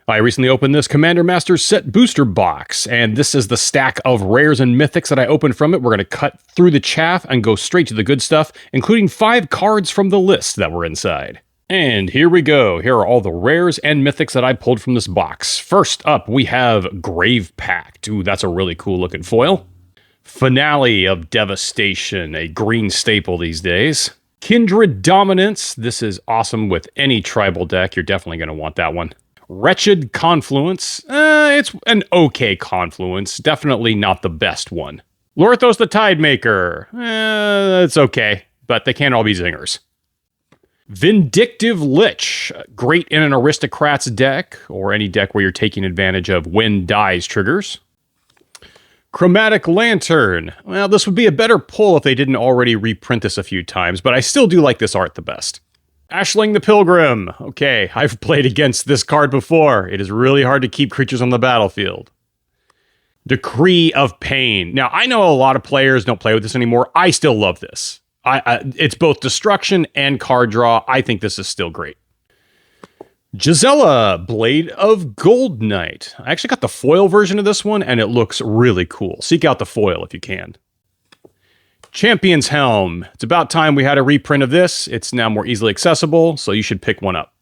I recently opened this Commander Masters set booster box, and this is the stack of rares and mythics that I opened from it. We're going to cut through the chaff and go straight to the good stuff, including 5 cards from the list that were inside. And here we go. Here are all the rares and mythics that I pulled from this box. First up, we have Grave Pact. Ooh, that's a really cool looking foil. Finale of Devastation, a green staple these days. Kindred Dominance. This is awesome with any tribal deck. You're definitely going to want that one. Wretched Confluence. It's an okay Confluence. Definitely not the best one. Lorthos the Tidemaker. It's okay, but they can't all be zingers. Vindictive Lich. Great in an aristocrats deck, or any deck where you're taking advantage of when dies triggers. Chromatic Lantern. Well, this would be a better pull if they didn't already reprint this a few times, but I still do like this art the best. Ashling the Pilgrim. Okay, I've played against this card before. It is really hard to keep creatures on the battlefield. Decree of Pain. Now, I know a lot of players don't play with this anymore. I still love this. It's both destruction and card draw. I think this is still great. Gisella, Blade of Gold Knight. I actually got the foil version of this one, and it looks really cool. Seek out the foil if you can. Champion's Helm. It's about time we had a reprint of this. It's now more easily accessible, so you should pick one up.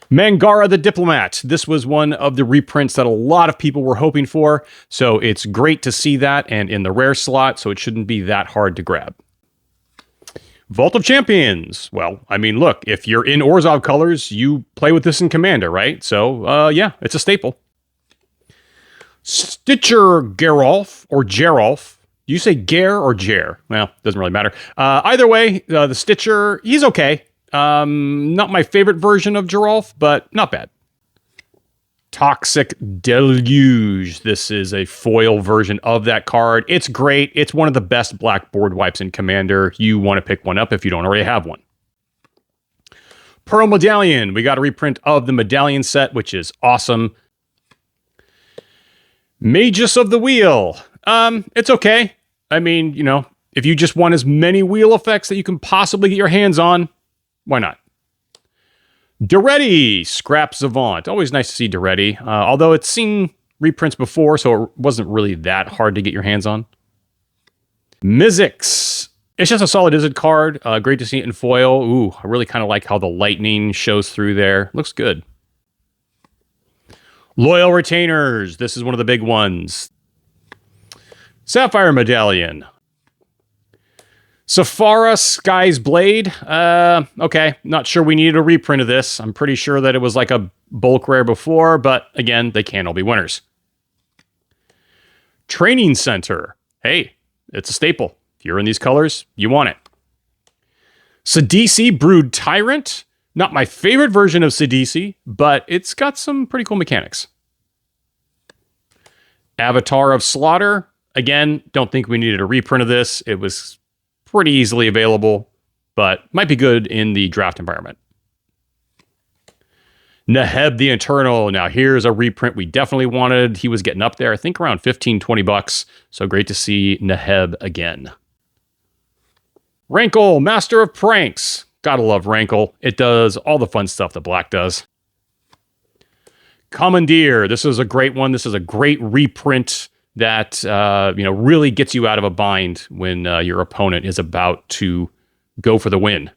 Mangara the Diplomat. This was one of the reprints that a lot of people were hoping for, so it's great to see that, and in the rare slot, so it shouldn't be that hard to grab. Vault of Champions. Well, I mean, look, if you're in Orzhov colors, you play with this in Commander, right? So, yeah, it's a staple. Stitcher Geralf, or Geralf. Do you say Ger or Jer? Well, doesn't really matter. Either way, the Stitcher, he's okay. Not my favorite version of Geralf, but not bad. Toxic Deluge. This is a foil version of that card. It's great. It's one of the best black board wipes in Commander. You want to pick one up if you don't already have one. Pearl Medallion. We got a reprint of the Medallion set, which is awesome. Magus of the Wheel. It's okay. I mean, you know, if you just want as many wheel effects that you can possibly get your hands on, why not? Duretti, Scrap Savant. Always nice to see Duretti, although it's seen reprints before, so it wasn't really that hard to get your hands on. Mythics. It's just a solid Izzet card. Great to see it in foil. Ooh, I really kind of like how the lightning shows through there. Looks good. Loyal Retainers. This is one of the big ones. Sapphire Medallion. Saphara Sky's Blade. Okay, not sure we needed a reprint of this. I'm pretty sure that it was like a bulk rare before, but again, they can't all be winners. Training Center. Hey, it's a staple. If you're in these colors, you want it. Sadisi Brood Tyrant. Not my favorite version of Sadisi, but it's got some pretty cool mechanics. Avatar of Slaughter. Again, don't think we needed a reprint of this. It was pretty easily available, but might be good in the draft environment. Neheb the Eternal. Now here's a reprint we definitely wanted. He was getting up there, I think around 15, 20 bucks. So great to see Neheb again. Rankle, Master of Pranks. Gotta love Rankle. It does all the fun stuff that Black does. Commandeer. This is a great one. This is a great reprint that really gets you out of a bind when your opponent is about to go for the win.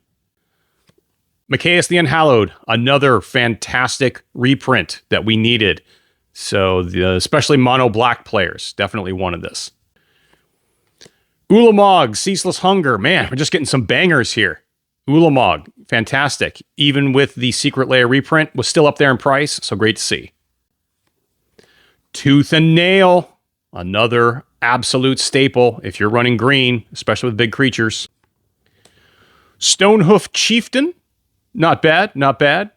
Machias the Unhallowed, another fantastic reprint that we needed. So especially mono black players definitely wanted this. Ulamog, Ceaseless Hunger. Man, we're just getting some bangers here. Ulamog, fantastic. Even with the Secret Lair reprint, was still up there in price, so great to see. Tooth and Nail. Another absolute staple if you're running green, especially with big creatures. Stonehoof Chieftain. Not bad, not bad.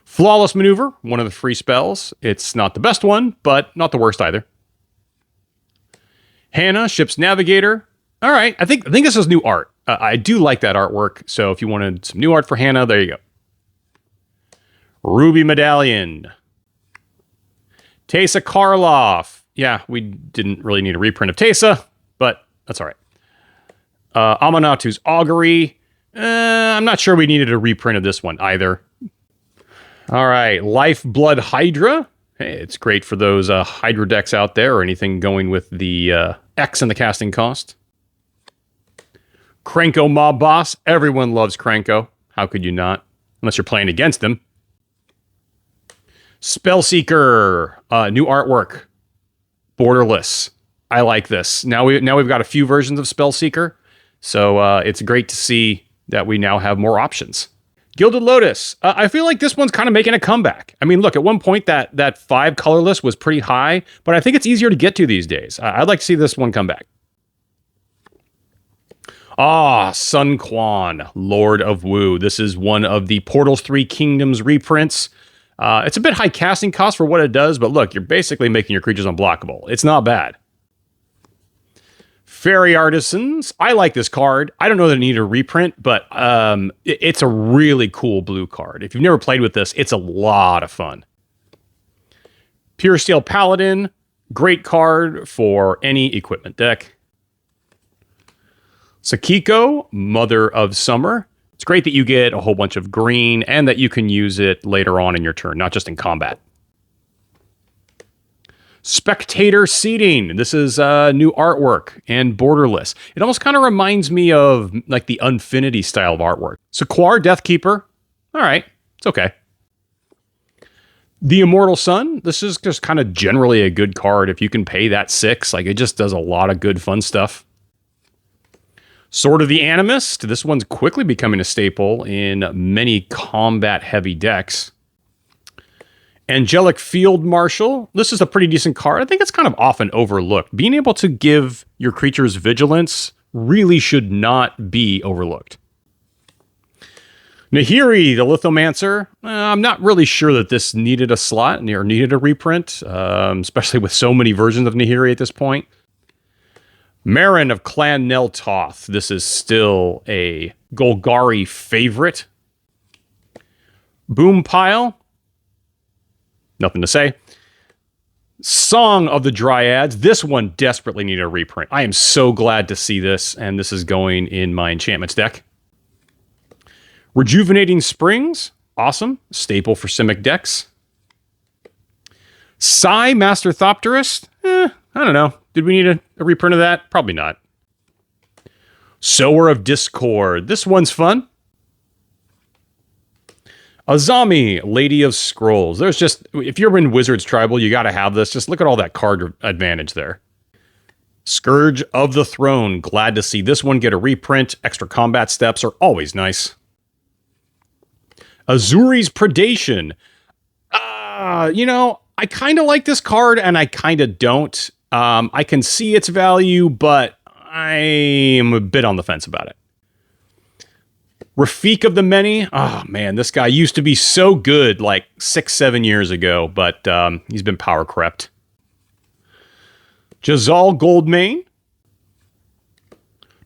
Flawless Maneuver, one of the free spells. It's not the best one, but not the worst either. Hannah, Ship's Navigator. All right, I think this is new art. I do like that artwork, so if you wanted some new art for Hannah, there you go. Ruby Medallion. Teysa Karloff. Yeah, we didn't really need a reprint of Teysa, but that's all right. Amanatu's Augury. I'm not sure we needed a reprint of this one either. All right, Lifeblood Hydra. Hey, it's great for those Hydra decks out there or anything going with the X in the casting cost. Krenko Mob Boss. Everyone loves Krenko. How could you not? Unless you're playing against him. Spellseeker. New artwork. Borderless. I like this. Now we've got a few versions of Spellseeker. So it's great to see that we now have more options. Gilded Lotus. I feel like this one's kind of making a comeback. I mean, look, at one point that 5 colorless was pretty high, but I think it's easier to get to these days. I'd like to see this one come back. Sun Quan, Lord of Wu. This is one of the Portals 3 Kingdoms reprints. It's a bit high casting cost for what it does, but look, you're basically making your creatures unblockable. It's not bad. Fairy Artisans. I like this card. I don't know that I need a reprint, but it's a really cool blue card. If you've never played with this, it's a lot of fun. Pure Steel Paladin. Great card for any equipment deck. Sakiko, Mother of Summer. It's great that you get a whole bunch of green and that you can use it later on in your turn, not just in combat. Spectator Seating. This is new artwork and borderless. It almost kind of reminds me of like the Unfinity style of artwork. Sequoia Deathkeeper. All right, it's okay. The Immortal Sun. This is just kind of generally a good card. If you can pay that 6, like it just does a lot of good fun stuff. Sword of the Animist. This one's quickly becoming a staple in many combat-heavy decks. Angelic Field Marshal. This is a pretty decent card. I think it's kind of often overlooked. Being able to give your creatures vigilance really should not be overlooked. Nahiri, the Lithomancer. I'm not really sure that this needed a slot or needed a reprint, especially with so many versions of Nahiri at this point. Marin of Clan Neltoth. This is still a Golgari favorite. Boom Pile. Nothing to say. Song of the Dryads. This one desperately needed a reprint. I am so glad to see this, and this is going in my enchantments deck. Rejuvenating Springs. Awesome. Staple for Simic decks. Psy Master Thopterist. I don't know. Did we need a reprint of that? Probably not. Sower of Discord. This one's fun. Azami, Lady of Scrolls. There's just, if you're in Wizards Tribal, you got to have this. Just look at all that card advantage there. Scourge of the Throne. Glad to see this one get a reprint. Extra combat steps are always nice. Azuri's Predation. I kind of like this card and I kind of don't. I can see its value, but I am a bit on the fence about it. Rafik of the Many. Oh, man, this guy used to be so good like 6-7 years ago, but he's been power crept. Jazal Goldmane.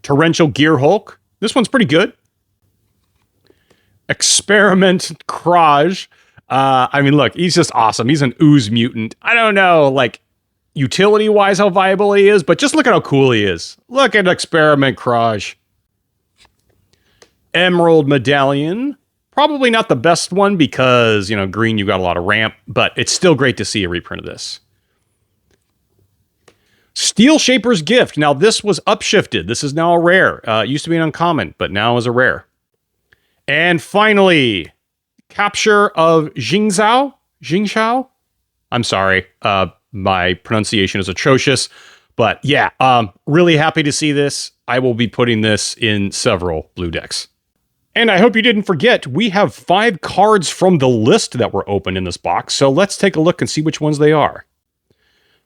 Torrential Gearhulk. This one's pretty good. Experiment Kraj. I mean, look, he's just awesome. He's an ooze mutant. I don't know, like, utility-wise how viable he is, but just look at how cool he is. Look at Experiment Kraj. Emerald Medallion. Probably not the best one because, green, you've got a lot of ramp, but it's still great to see a reprint of this. Steel Shaper's Gift. Now, this was upshifted. This is now a rare. It used to be an uncommon, but now is a rare. And finally, Capture of Jingshao? I'm sorry. My pronunciation is atrocious. But yeah, really happy to see this. I will be putting this in several blue decks. And I hope you didn't forget, we have 5 cards from the list that were open in this box. So let's take a look and see which ones they are.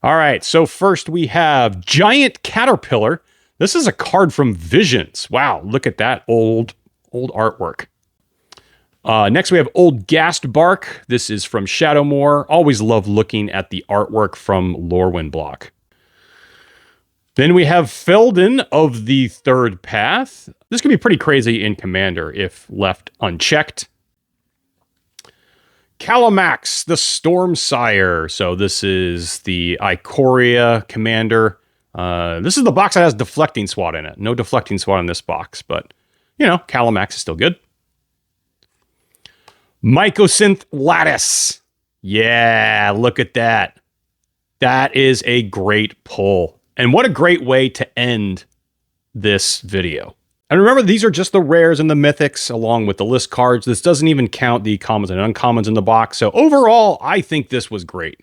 All right, so first we have Giant Caterpillar. This is a card from Visions. Wow, look at that old artwork. Next we have Old Ghast Bark. This is from Shadowmoor. Always love looking at the artwork from Lorwyn block. Then we have Felden of the Third Path. This can be pretty crazy in Commander if left unchecked. Calamax, the Stormsire. So this is the Ikoria Commander. This is the box that has Deflecting Swat in it. No Deflecting Swat in this box, but, Calamax is still good. Mycosynth Lattice. Yeah, look at that. That is a great pull. And what a great way to end this video. And remember, these are just the rares and the mythics along with the list cards. This doesn't even count the commons and uncommons in the box. So overall, I think this was great.